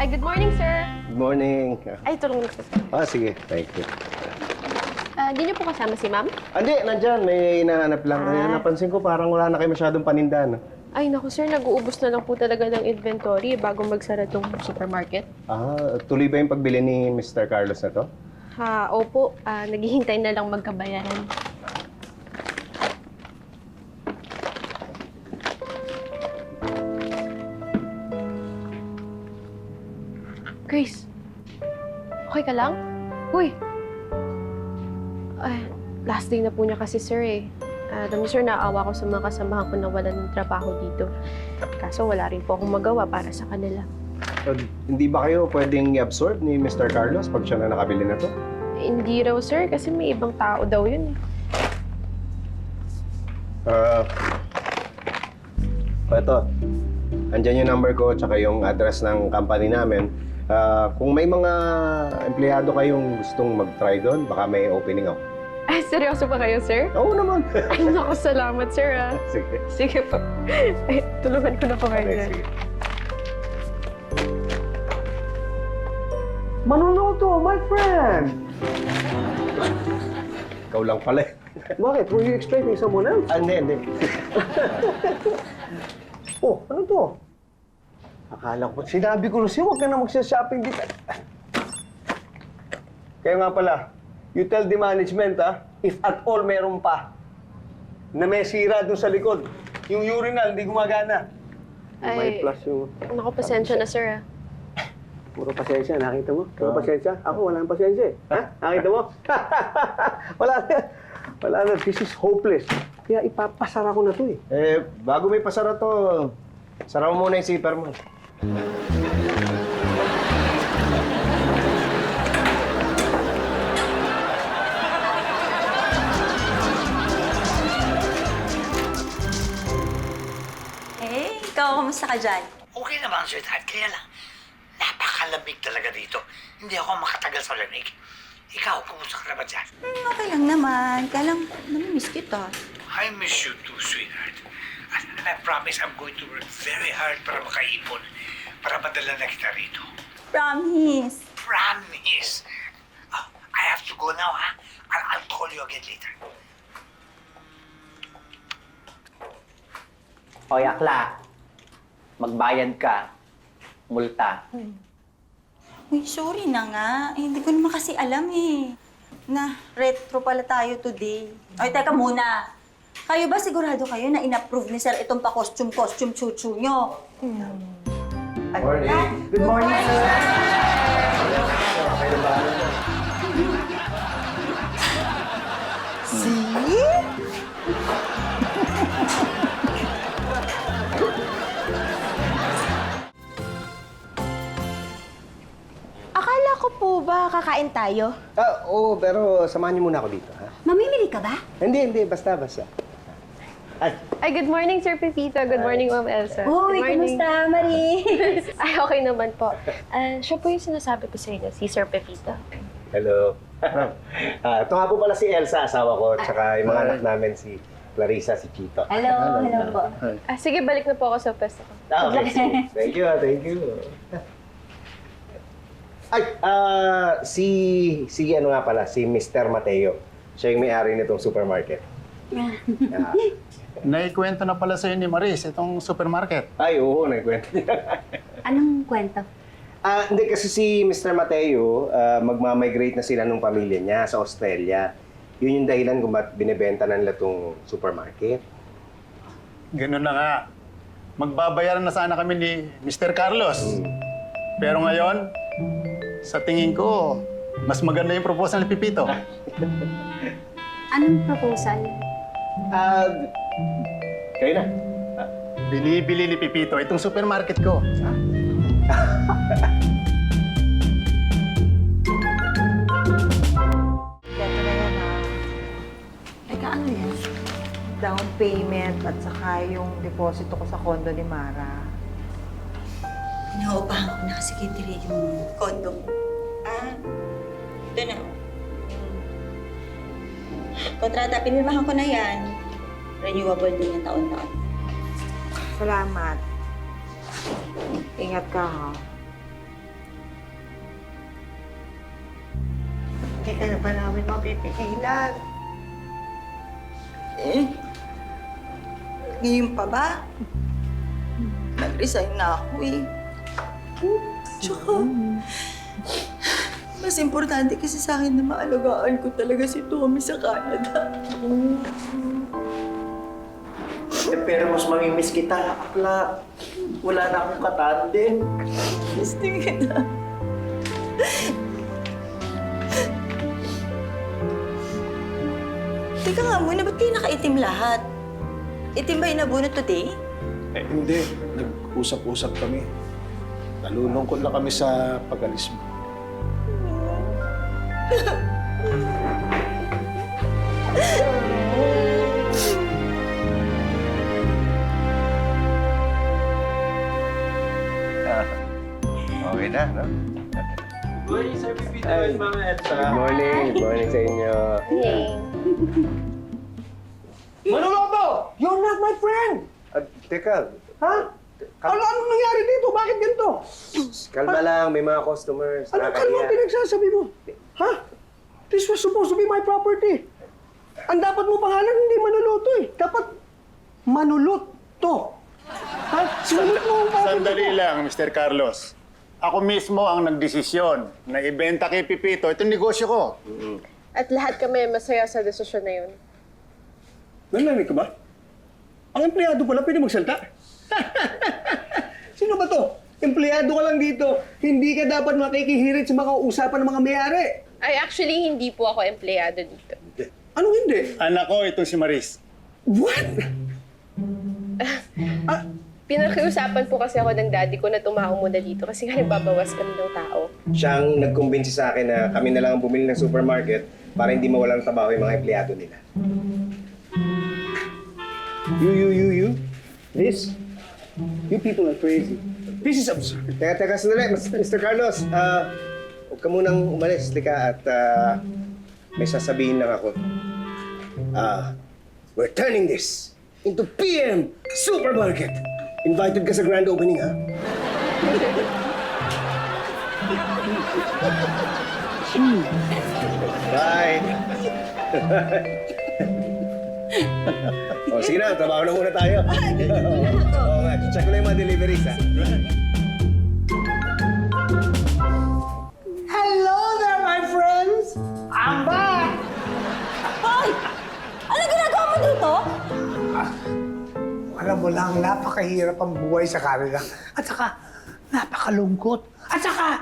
Ay, good morning, sir. Good morning. Ay, tulungan ko. Sige. Thank you. Di niyo po kasama si ma'am? Hindi, nandyan. May hinahanap lang. Kaya napansin ko parang wala na kayo masyadong paninda, no? Ay, naku, sir. Nag-uubos na lang po talaga ng inventory bago magsara tong supermarket. Tuloy ba yung pagbili ni Mr. Carlos na to? Opo. Naghihintay na lang magkabayaran. Grace, okay ka lang? Uy! Ay, last day na po niya kasi, sir, eh. Alam niyo, sir, naawa ko sa mga kasamahan ko na wala ng trabaho dito. Kaso wala rin po akong magawa para sa kanila. Hindi ba kayo pwedeng i-absorb ni Mr. Carlos pag siya na nakabili na to? Hindi raw, sir, kasi may ibang tao daw yun, eh. Ito. Andyan yung number ko tsaka yung address ng company namin. Kung may mga empleyado kayong gustong mag-try doon, baka may opening ako. Ay, seryoso ba kayo, sir? Oo naman. Ay, naku, salamat, sir, ah. Sige. Sige po. Ay, tulungan ko na po kayo, sir. Sige. Manunoto, my friend! Ikaw lang pala eh. Bakit? Were you expecting someone else? Hindi. Oh, ano to? Akala ko, sinabi ko na siya, huwag ka na magsha-shopping dito. Kaya nga pala, you tell the management, if at all meron pa, na may sira dun sa likod. Yung urinal, hindi gumagana. May Ay, plus yung... naku, pasensya na, sir, ah. Puro pasensya, nakita mo? Puro pasensya? Ako, wala nang pasensya eh. Ha? Nakita mo? Wala na. Wala na. This is hopeless. Kaya ipapasara ko na to eh. Bago may pasara to, sara mo muna yung zipper mo. Ikaw, kamusta ka dyan? Okay naman, sweetheart. Kaya lang, napakalamig talaga dito. Hindi ako makatagal sa lamig. Ikaw, kumusta ka naman dyan? Okay lang naman. Kaya lang, namimiss kita. I miss you too, sweetheart. And I promise I'm going to work very hard para makaipon. Para madala na kita rito. Promise. Promise! Oh, I have to go now, ha? I'll call you again later. Hoy, akla. Magbayad ka. Multa. Uy, sorry na nga. Hindi ko naman kasi alam eh. Na, retro pala tayo today. Ay, teka muna. Kayo ba sigurado kayo na in-approve ni Sir itong pa-costume chuchu nyo? Morning. Good morning, sir. Akala ko po ba kakain tayo? Oo, pero samahan niyo muna ako dito, ha? Mamimili ka ba? Hindi. Basta. Ay, good morning, Sir Pepito. Good morning, Ma'am Elsa. Uy, Good morning. kumusta, Marie? Ay, okay naman po. Siya po yung sinasabi ko sa inyo, si Sir Pepito. Hello. Ito nga po pala si Elsa, asawa ko, tsaka yung mga anak namin, si Clarissa, si Chito. Hello po. Sige, balik na po ako sa pwesto ko. Okay. Thank you. Ay, si ano nga pala, si Mr. Mateo. Siya yung may-ari nitong supermarket. Naikwento na pala sa'yo ni Maris, itong supermarket. Ay, oo, nagkwento niya. Anong kwento? Hindi, kasi si Mr. Mateo, magmamigrate na sila ng pamilya niya sa Australia. Yun yung dahilan kung ba't binibenta na nila itong supermarket. Ganun na nga. Magbabayaran na sana kami ni Mr. Carlos. Pero ngayon, sa tingin ko, mas maganda yung proposal ni Pipito. Anong proposal? Kayo na. Binibili ni Pipito itong supermarket ko. Ito na yan, ha? Teka, ano yan? Down payment at saka yung deposito ko sa condo ni Mara. Nauupahan ko na kasi kitiri yung condo mo. Ito na. Kontrata, pinirmahan ko na yan. Renewable din yung taon-taon. Salamat. Ingat ka, ha? Hindi ka na ba namin mapipigilan? Eh, ngayon pa ba? Nag-resign na ako eh. Tsaka, mas importante kasi sa akin na maalagaan ko talaga si Tommy sa Canada. Eh, pero mas mamimiss kita, akla. Wala na akong katandem. Gusto kita. Teka nga muna, ba't kayo nakaitim lahat? Itim ba yung nabunot today? Eh, hindi. Nag-usap-usap kami. Nalulungkot lang kami sa pag-alis mo. Okay na, no? Good morning sa inyo. Hey. Manoloto! You're not my friend! Teka, Ha? Anong nangyari dito? Bakit ganito? kalma lang, may mga customers. Ano kalmang pinagsasabi mo? Ha? This was supposed to be my property. Ang dapat mo pangalan, hindi Manuluto eh. Dapat Manuluto. Ha? Sinunod mo ang property Sandali ko. lang, Mr. Carlos. Ako mismo ang nagdesisyon na ibenta kay Pipito itong negosyo ko. At lahat kami masaya sa desisyon na yun. Nalanig ka ba? Ang empleyado pala pwede magsalta. Sino ba to? Empleyado ka lang dito. Hindi ka dapat makikihirit sa mga usapan ng mga mayari. Ay, actually, hindi po ako empleyado dito. Anong hindi? Anak ko, itong si Maris. What? Pinakiusapan po kasi ako ng daddy ko na tumao muna dito kasi nga nagbabawas kami ng tao. Siyang nagkumbinsi sa akin na kami na lang ang bumili ng supermarket para hindi mawalan ng trabaho yung mga empleyado nila. You. This? You people are crazy. This is absurd. Teka, sandali. Mr. Carlos, huwag ka munang umalis, lika, at may sasabihin lang ako. We're turning this into PM Supermarket. Invited ka sa grand opening, ha? Bye! Sige na, trabaho na muna tayo. Oo nga, check ko lang yung mga deliveries, ha? Hello there, my friends! I'm back! Hoy! Ano ginagawa mo dito? Alam mo lang, napakahirap ang buhay sa Canada. At saka, napakalungkot. At saka,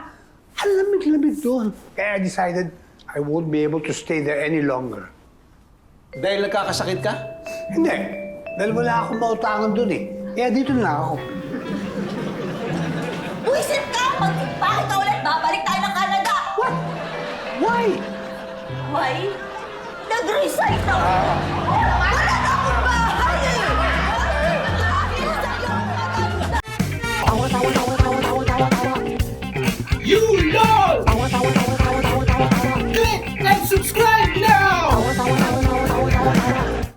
ang lamig-lamig doon. Kaya I decided I won't be able to stay there any longer. Dahil nagkakasakit ka? Hindi. Dahil wala akong mautangan doon eh. Kaya dito na lang ako. Buisit ka! Bakit ka ulit babalik tayo ng Canada? What? Why? Why? Nag-resign na ako! Wala na akong bahay eh! You know!